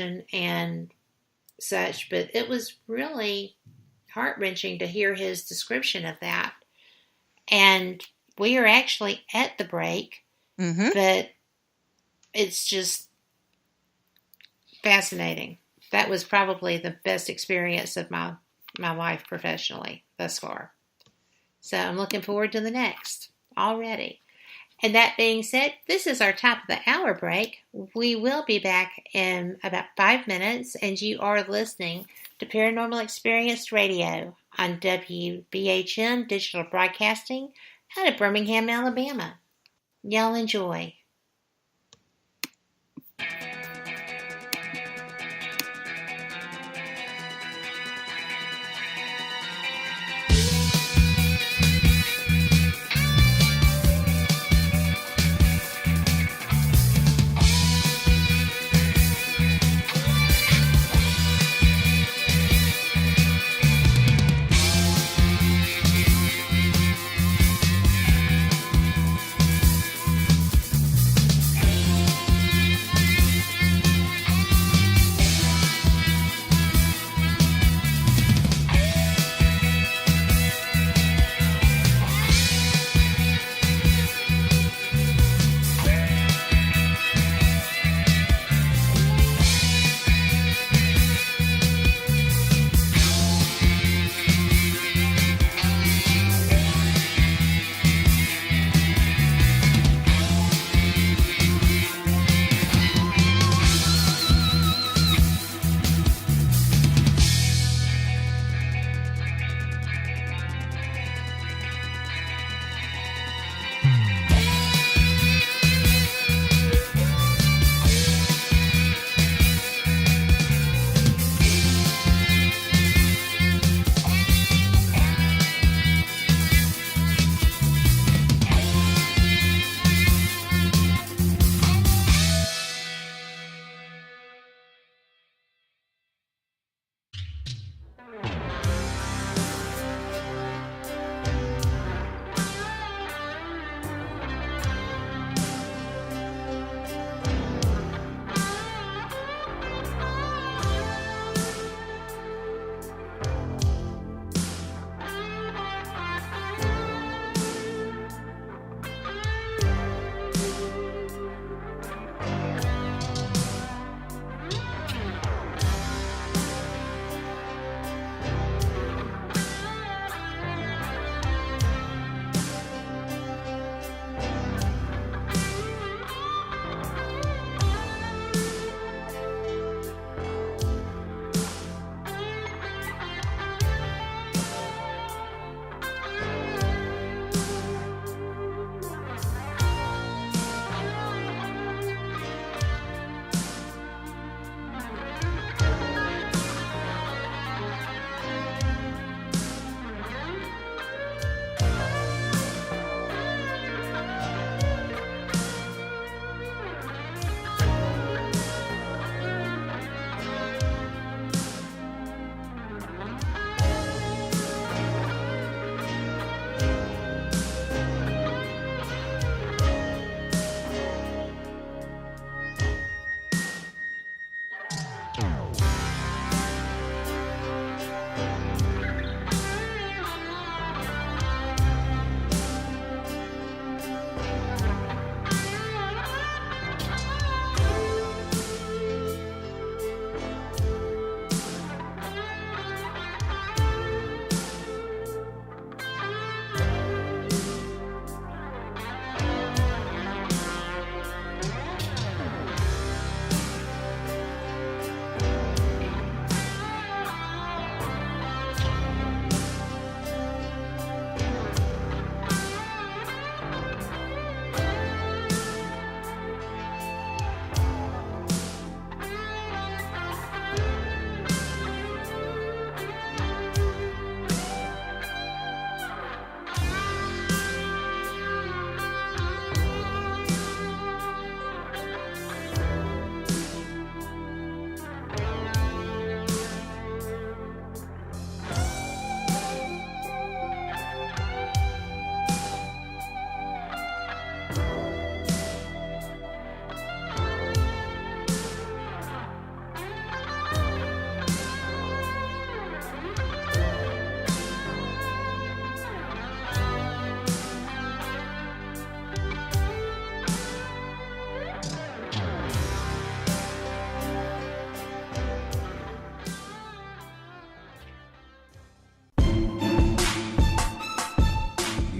depression and such, but it was really heart-wrenching to hear his description of that. And we are actually at the break, but it's just fascinating. That was probably the best experience of my life professionally thus far. So I'm looking forward to the next already. And that being said, this is our top of the hour break. We will be back in about 5 minutes, and you are listening to Paranormal Experience Radio on WBHM Digital Broadcasting out of Birmingham, Alabama. Y'all enjoy.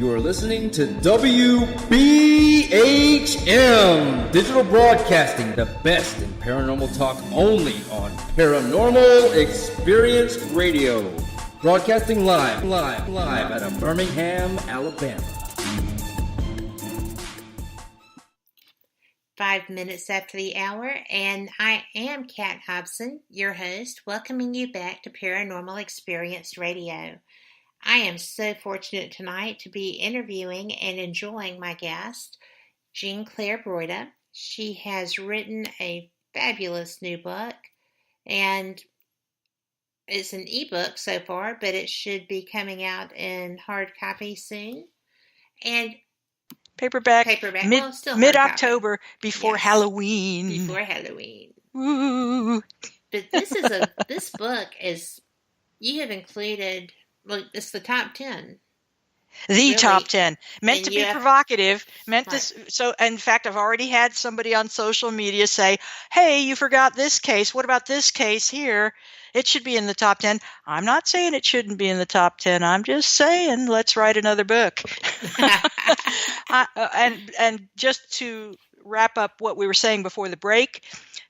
You are listening to WBHM Digital Broadcasting, the best in paranormal talk, only on Paranormal Experience Radio. Broadcasting live out of Birmingham, Alabama. 5 minutes after the hour, and I am Kat Hobson, your host, welcoming you back to Paranormal Experience Radio. I am so fortunate tonight to be interviewing and enjoying my guest, Jean Clair Broida. She has written a fabulous new book, and it's an ebook so far, but it should be coming out in hard copy soon. And Paperback. Well, still mid-October before Yes. Halloween. Before Halloween. Woo. But this book is, you have included, well, it's the top 10. The Really? top 10. Meant And to you be have- provocative. Right. So, in fact, I've already had somebody on social media say, hey, you forgot this case. What about this case here? It should be in the top 10. I'm not saying it shouldn't be in the top 10. I'm just saying, let's write another book. And just to wrap up what we were saying before the break,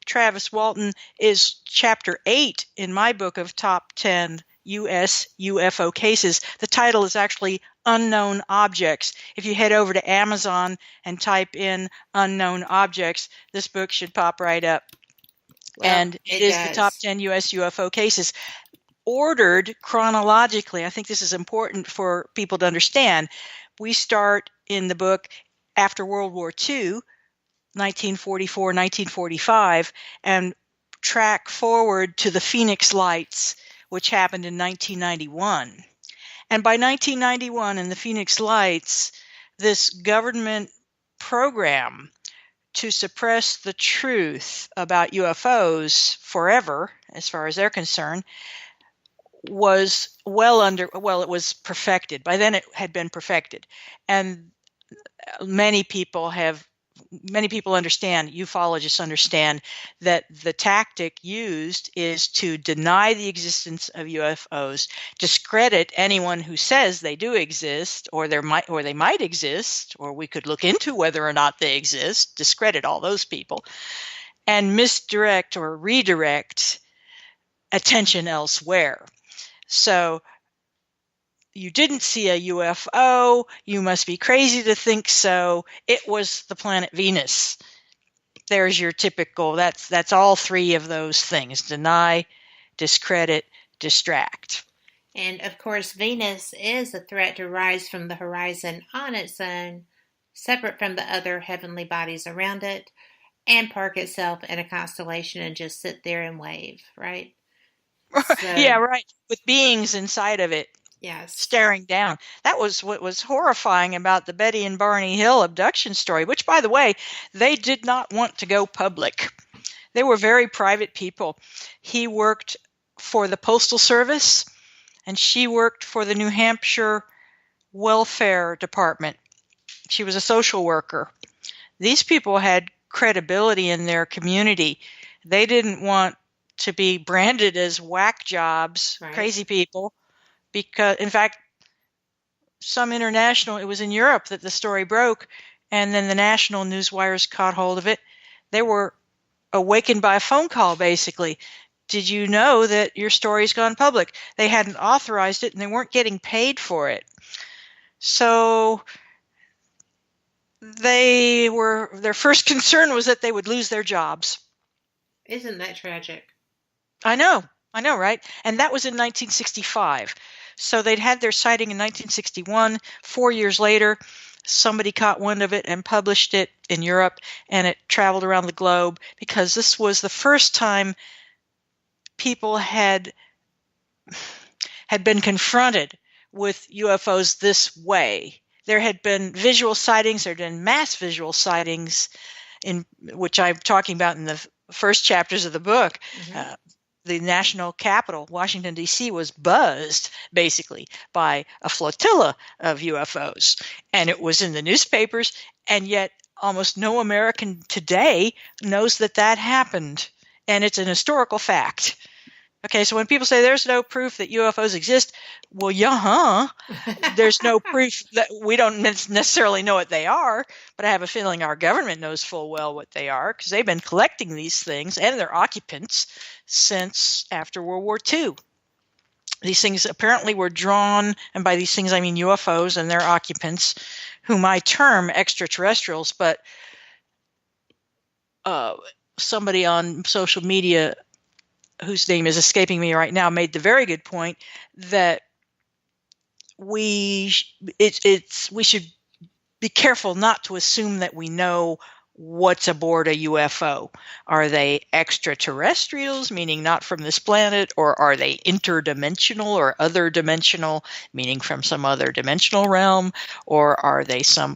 Travis Walton is chapter 8 in my book of top 10 U.S. UFO cases. The title is actually Unknown Objects. If you head over to Amazon and type in Unknown Objects, this book should pop right up. Well, And it is the top 10 U.S. UFO cases, ordered chronologically. I think this is important for people to understand. We start in the book after World War II, 1944, 1945, and track forward to the Phoenix Lights, which happened in 1991. And by 1991 in the Phoenix Lights, this government program to suppress the truth about UFOs forever, as far as they're concerned, was it was perfected. By then it had been perfected. And many people understand, ufologists understand, that the tactic used is to deny the existence of UFOs, discredit anyone who says they do exist, or they might exist, or we could look into whether or not they exist, discredit all those people, and misdirect or redirect attention elsewhere. So you didn't see a UFO, you must be crazy to think so. It was the planet Venus. There's your typical, that's all three of those things: deny, discredit, distract. And of course, Venus is a threat to rise from the horizon on its own, separate from the other heavenly bodies around it, and park itself in a constellation and just sit there and wave, right? So, Yeah, right. With beings inside of it. Yes. Staring down. That was what was horrifying about the Betty and Barney Hill abduction story, which, by the way, they did not want to go public. They were very private people. He worked for the Postal Service, and she worked for the New Hampshire Welfare Department. She was a social worker. These people had credibility in their community. They didn't want to be branded as whack jobs, Right. Crazy people. Because, in fact, it was in Europe that the story broke, and then the national newswires caught hold of it. They were awakened by a phone call, basically. Did you know that your story's gone public? They hadn't authorized it, and they weren't getting paid for it. So their first concern was that they would lose their jobs. Isn't that tragic? I know, right? And that was in 1965. So they'd had their sighting in 1961. 4 years later, somebody caught wind of it and published it in Europe, and it traveled around the globe, because this was the first time people had been confronted with UFOs this way. There had been visual sightings, there had been mass visual sightings, in which I'm talking about in the first chapters of the book. Mm-hmm. The national capital, Washington, D.C., was buzzed, basically, by a flotilla of UFOs. And it was in the newspapers, and yet almost no American today knows that happened. And it's an historical fact. Okay, so when people say there's no proof that UFOs exist, well, there's no proof that we don't necessarily know what they are, but I have a feeling our government knows full well what they are because they've been collecting these things and their occupants since after World War II. These things apparently were drawn, and by these things I mean UFOs and their occupants, whom I term extraterrestrials, but somebody on social media whose name is escaping me right now made the very good point that we should be careful not to assume that we know what's aboard a UFO. Are they extraterrestrials, meaning not from this planet, or are they interdimensional or other dimensional, meaning from some other dimensional realm, or are they some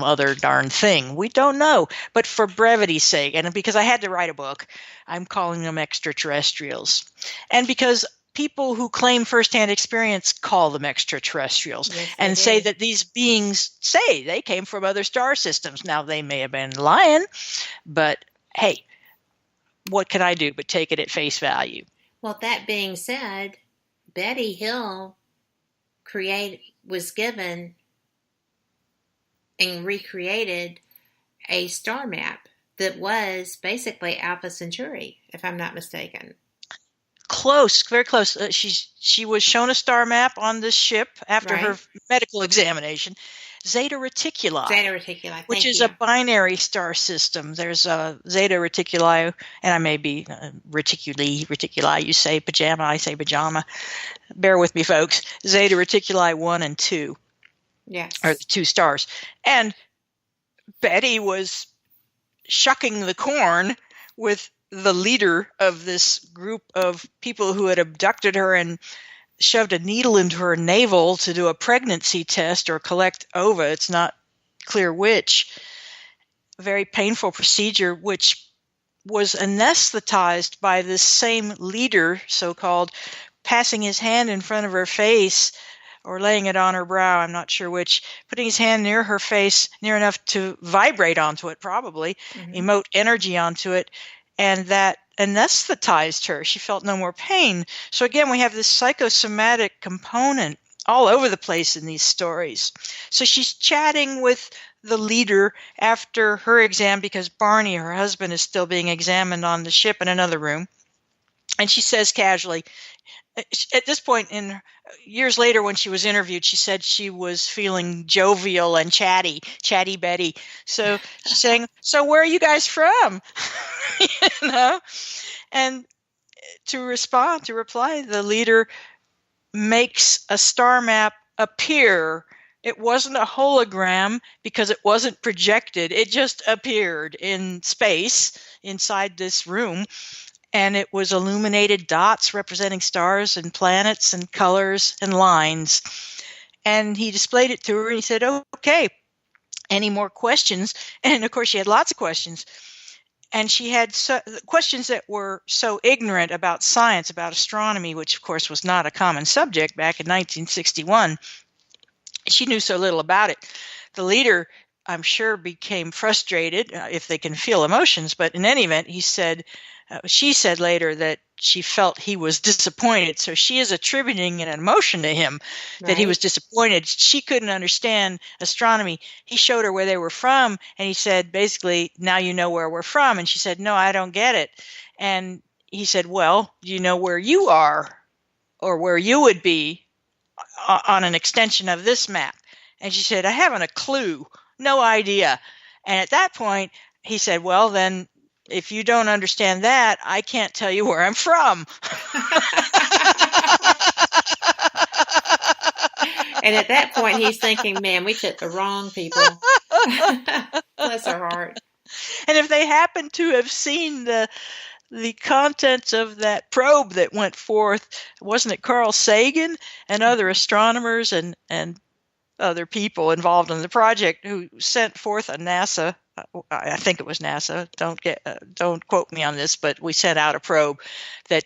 other darn thing? We don't know. But for brevity's sake, and because I had to write a book, I'm calling them extraterrestrials. And because people who claim firsthand experience call them extraterrestrials, yes, and say that these beings say they came from other star systems. Now, they may have been lying, but hey, what can I do but take it at face value? Well, that being said, Betty Hill was given and recreated a star map that was basically Alpha Centauri, if I'm not mistaken. Close, very close. She was shown a star map on this ship after her medical examination. Zeta Reticuli. Which is a binary star system. There's Zeta Reticuli, and I may be Reticuli. You say pajama, I say pajama. Bear with me, folks. Zeta Reticuli 1 and 2. Yes. Are the two stars. And Betty was shucking the corn with the leader of this group of people who had abducted her and shoved a needle into her navel to do a pregnancy test or collect ova. It's not clear which. A very painful procedure, which was anesthetized by this same leader, so-called, passing his hand in front of her face or laying it on her brow, I'm not sure which, putting his hand near her face, near enough to vibrate onto it, probably, emote energy onto it, and that anesthetized her. She felt no more pain. So again, we have this psychosomatic component all over the place in these stories. So she's chatting with the leader after her exam because Barney, her husband, is still being examined on the ship in another room. And she says casually, at this point, years later when she was interviewed, she said she was feeling jovial and chatty Betty. So she's saying, so where are you guys from? And to reply, the leader makes a star map appear. It wasn't a hologram because it wasn't projected. It just appeared in space inside this room. And it was illuminated dots representing stars and planets and colors and lines. And he displayed it to her and he said, okay, any more questions? And of course, she had lots of questions. And she had questions that were so ignorant about science, about astronomy, which of course was not a common subject back in 1961. She knew so little about it. The leader, I'm sure, became frustrated, if they can feel emotions. But in any event, she said later that she felt he was disappointed. So she is attributing an emotion to him, that he was disappointed. She couldn't understand astronomy. He showed her where they were from, and he said, basically, now you know where we're from. And she said, no, I don't get it. And he said, well, do you know where you are or where you would be on an extension of this map? And she said, I haven't a clue, no idea. And at that point, he said, well, then, if you don't understand that, I can't tell you where I'm from. And at that point, he's thinking, man, we took the wrong people. Bless her heart. And if they happen to have seen the contents of that probe that went forth, wasn't it Carl Sagan and other astronomers and other people involved in the project who sent forth a NASA, I think it was NASA, don't quote me on this, but we sent out a probe that